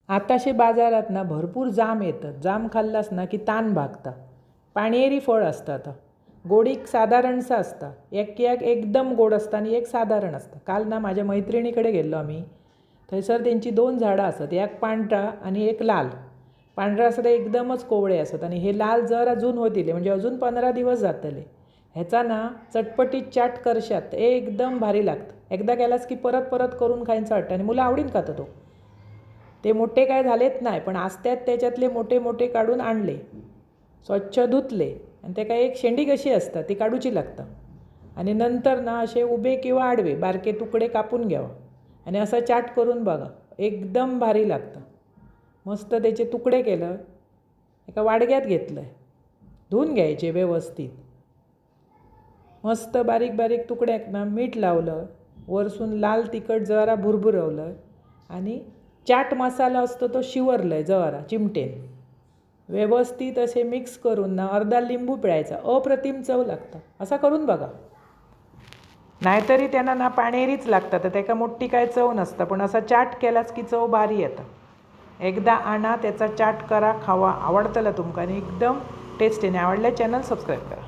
आताशे बाजारात ना भरपूर जाम येतं. जाम खाल्लास ना की ताण भागता. पाणियेरी फळ असतात. गोडीक साधारणसं असतं. एक एकदम गोड असतं आणि एक साधारण असतं. काल ना माझ्या मैत्रिणीकडे गेलो आम्ही. थंयसर त्यांची 2 झाडां असत. एक पांढरा आणि एक लाल. पांढरा असं ते एकदमच कोवळे असत आणि हे लाल जर अजून होतील म्हणजे अजून 15 दिवस जातले. ह्याचा ना चटपटीत चाट करशात एकदम भारी लागतं. एकदा केलास की परत परत करून खायचं वाटतं आणि मुलं आवडीन खातं तो. ते मोठे काय झालेत नाही पण असत्यात त्याच्यातले मोठे मोठे काढून आणले, स्वच्छ धुतले आणि ते काय एक शेंडी कशी असतात ती काढूची लागतं आणि नंतर ना असे उभे किंवा आडवे बारके तुकडे कापून घ्यावा आणि असं चाट करून बघा, एकदम भारी लागतं. मस्त त्याचे तुकडे केलं, एका वाडग्यात घेतलं, धुवून घ्यायचे व्यवस्थित. मस्त बारीक बारीक तुकड्याक ना मीठ लावलं, वरसून लाल तिखट जरा भुरभुरवलं आणि चाट मसाला असतो तो शिवरलं आहे जरा चिमटेन. व्यवस्थित असे मिक्स करून ना अर्धा लिंबू पिळायचा. अप्रतिम चव लागतं. असा करून बघा. नाहीतरी त्यांना ना पाणेरीच लागतं तर त्याका मोठी काय चव नसतं, पण असा चाट केलास की चव भारी येतं. एकदा आणा, त्याचा चाट करा, खावा, आवडतलं तुमका आणि एकदम टेस्टीने. आवडल्या चॅनल सबस्क्राईब करा.